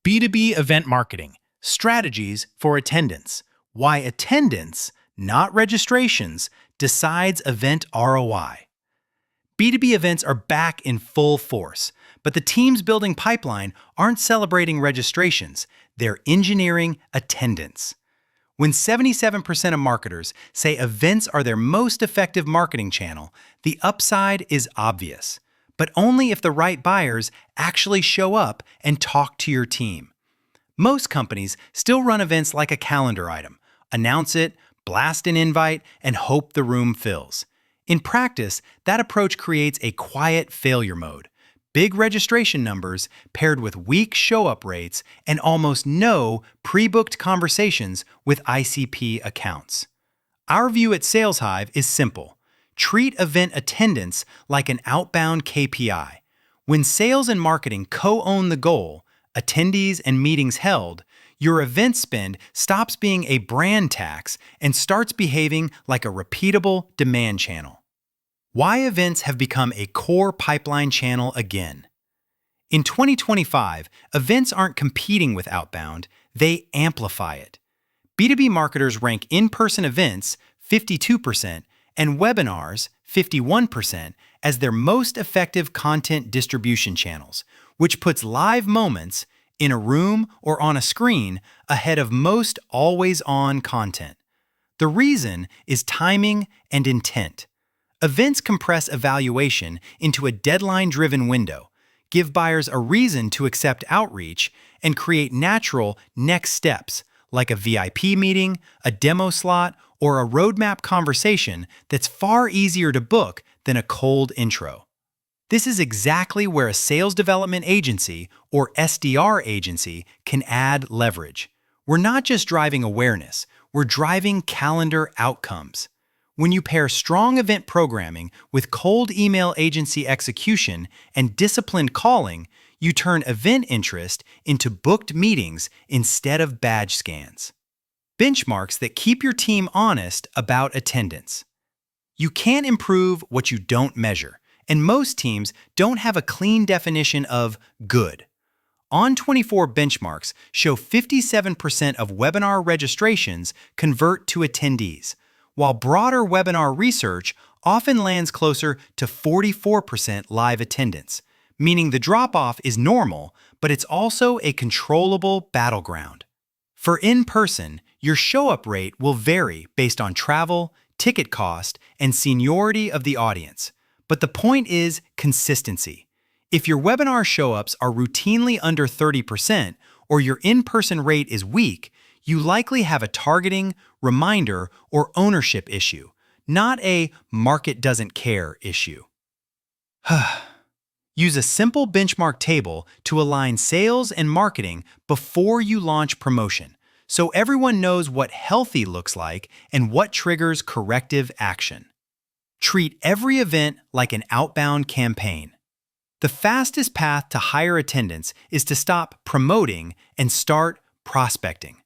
B2B event marketing, strategies for attendance. Why attendance, not registrations, decides event ROI. B2B events are back in full force, but the teams building pipeline aren't celebrating registrations, they're engineering attendance. When 77% of marketers say events are their most effective marketing channel, the upside is obvious, but only if the right buyers actually show up and talk to your team. Most companies still run events like a calendar item, announce it, blast an invite, and hope the room fills. In practice, that approach creates a quiet failure mode. Big registration numbers paired with weak show-up rates and almost no pre-booked conversations with ICP accounts. Our view at SalesHive is simple. Treat event attendance like an outbound KPI. When sales and marketing co-own the goal, attendees and meetings held, your event spend stops being a brand tax and starts behaving like a repeatable demand channel. Why events have become a core pipeline channel again. In 2025, events aren't competing with outbound, they amplify it. B2B marketers rank in-person events 52% and webinars 51% as their most effective content distribution channels, which puts live moments in a room or on a screen ahead of most always-on content. The reason is timing and intent. Events compress evaluation into a deadline-driven window, give buyers a reason to accept outreach, and create natural next steps like a VIP meeting, a demo slot, or a roadmap conversation that's far easier to book than a cold intro. This is exactly where a sales development agency or SDR agency can add leverage. We're not just driving awareness, we're driving calendar outcomes. When you pair strong event programming with cold email agency execution and disciplined calling, you turn event interest into booked meetings instead of badge scans. Benchmarks that keep your team honest about attendance. You can't improve what you don't measure, and most teams don't have a clean definition of good. On24 benchmarks show 57% of webinar registrations convert to attendees, while broader webinar research often lands closer to 44% live attendance, meaning the drop-off is normal, but it's also a controllable battleground. For in-person, your show-up rate will vary based on travel, ticket cost, and seniority of the audience. But the point is consistency. If your webinar show-ups are routinely under 30% or your in-person rate is weak, you likely have a targeting, reminder, or ownership issue, not a market doesn't care issue. Use a simple benchmark table to align sales and marketing before you launch promotion, so everyone knows what healthy looks like and what triggers corrective action. Treat every event like an outbound campaign. The fastest path to higher attendance is to stop promoting and start prospecting.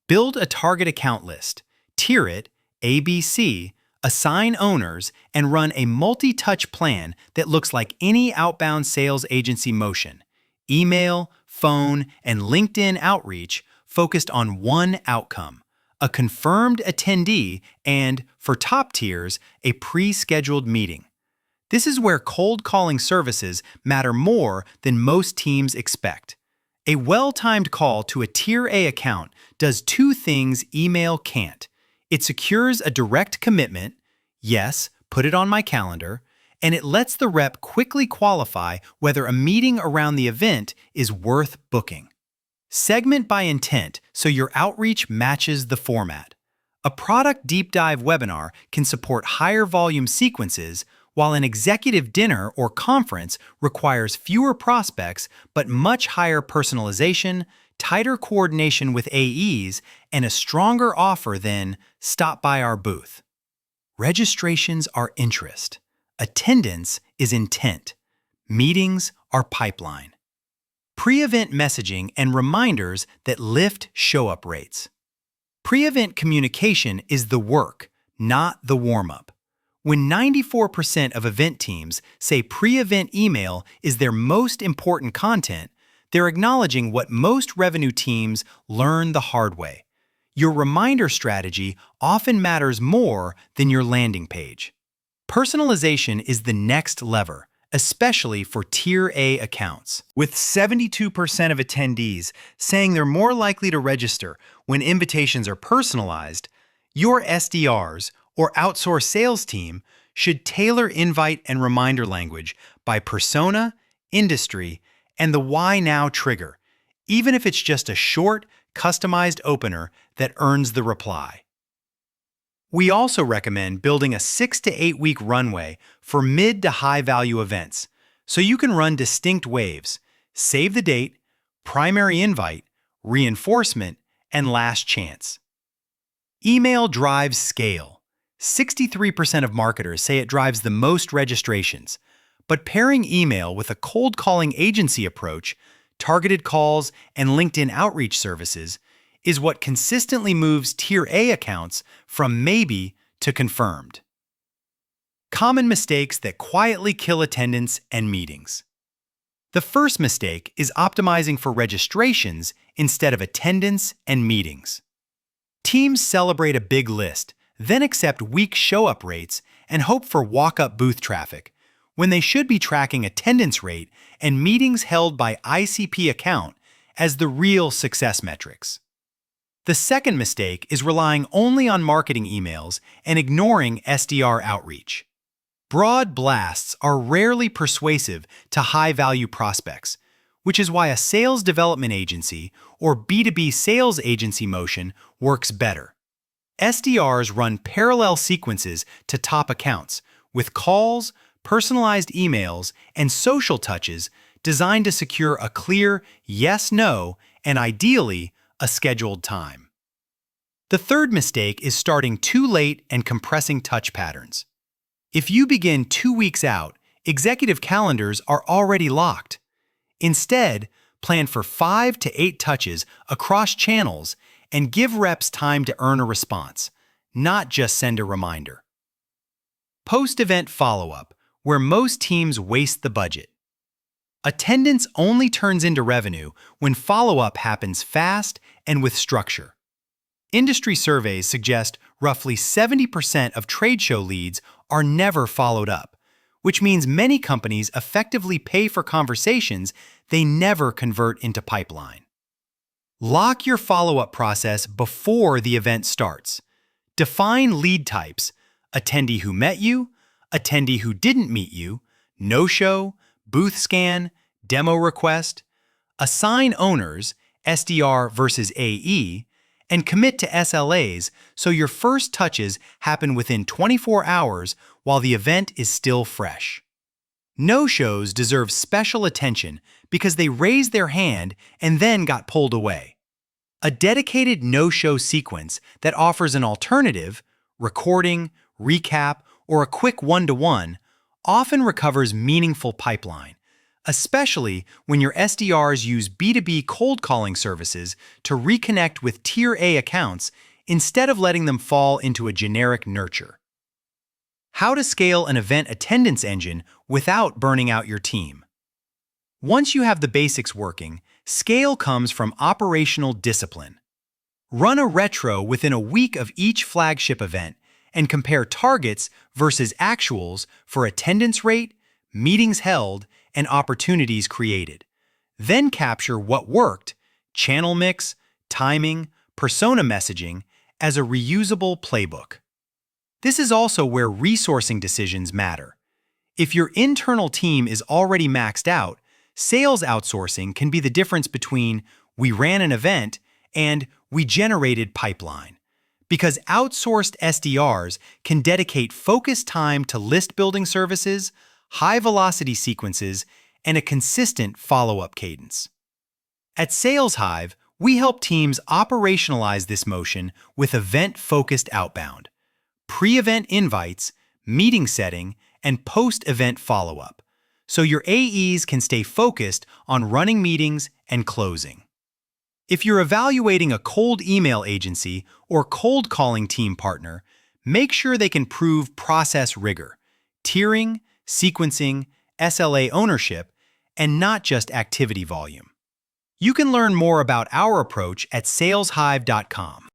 Build a target account list, tier it, ABC, assign owners, and run a multi-touch plan that looks like any outbound sales agency motion: email, phone, and LinkedIn outreach focused on one outcome, a confirmed attendee, and, for top tiers, a pre-scheduled meeting. This is where cold calling services matter more than most teams expect. A well-timed call to a Tier A account does two things email can't. It secures a direct commitment, yes, put it on my calendar, and it lets the rep quickly qualify whether a meeting around the event is worth booking. Segment by intent so your outreach matches the format. A product deep dive webinar can support higher volume sequences, while an executive dinner or conference requires fewer prospects but much higher personalization, tighter coordination with AEs, and a stronger offer than "stop by our booth." Registrations are interest. Attendance is intent. Meetings are pipeline. Pre-event messaging and reminders that lift show-up rates. Pre-event communication is the work, not the warm-up. When 94% of event teams say pre-event email is their most important content, They're acknowledging what most revenue teams learn the hard way. Your reminder strategy often matters more than your landing page. Personalization is the next lever, especially for Tier A accounts. With 72% of attendees saying they're more likely to register when invitations are personalized, your SDRs or outsourced sales team should tailor invite and reminder language by persona, industry, and the why now trigger, even if it's just a short, customized opener that earns the reply. We also recommend building a 6 to 8 week runway for mid to high value events, so you can run distinct waves: save the date, primary invite, reinforcement, and last chance. Email drives scale. 63% of marketers say it drives the most registrations, but pairing email with a cold calling agency approach, targeted calls, and LinkedIn outreach services is what consistently moves Tier A accounts from maybe to confirmed. Common mistakes that quietly kill attendance and meetings. The first mistake is optimizing for registrations instead of attendance and meetings. Teams celebrate a big list, then accept weak show-up rates and hope for walk-up booth traffic, when they should be tracking attendance rate and meetings held by ICP account as the real success metrics. The second mistake is relying only on marketing emails and ignoring SDR outreach. Broad blasts are rarely persuasive to high-value prospects, which is why a sales development agency or B2B sales agency motion works better. SDRs run parallel sequences to top accounts with calls, personalized emails, and social touches designed to secure a clear yes/no and ideally a scheduled time. The third mistake is starting too late and compressing touch patterns. If you begin 2 weeks out, executive calendars are already locked. Instead, plan for 5 to 8 touches across channels and give reps time to earn a response, not just send a reminder. Post-event follow-up, where most teams waste the budget. Attendance only turns into revenue when follow-up happens fast and with structure. Industry surveys suggest roughly 70% of trade show leads are never followed up, which means many companies effectively pay for conversations they never convert into pipeline. Lock your follow-up process before the event starts. Define lead types: attendee who met you, attendee who didn't meet you, no-show, booth scan, demo request. Assign owners, SDR versus AE, and commit to SLAs so your first touches happen within 24 hours while the event is still fresh. No-shows deserve special attention because they raised their hand and then got pulled away. A dedicated no-show sequence that offers an alternative, recording, recap, or a quick one-to-one often recovers meaningful pipeline, especially when your SDRs use B2B cold calling services to reconnect with Tier A accounts instead of letting them fall into a generic nurture. How to scale an event attendance engine without burning out your team. Once you have the basics working, scale comes from operational discipline. Run a retro within a week of each flagship event and compare targets versus actuals for attendance rate, meetings held, and opportunities created. Then capture what worked, channel mix, timing, persona messaging, as a reusable playbook. This is also where resourcing decisions matter. If your internal team is already maxed out, sales outsourcing can be the difference between "we ran an event" and "we generated pipeline." Because outsourced SDRs can dedicate focused time to list building services, high-velocity sequences, and a consistent follow-up cadence. At SalesHive, we help teams operationalize this motion with event-focused outbound, pre-event invites, meeting setting, and post-event follow-up, so your AEs can stay focused on running meetings and closing. If you're evaluating a cold email agency or cold calling team partner, make sure they can prove process rigor, tiering, sequencing, SLA ownership, and not just activity volume. You can learn more about our approach at saleshive.com.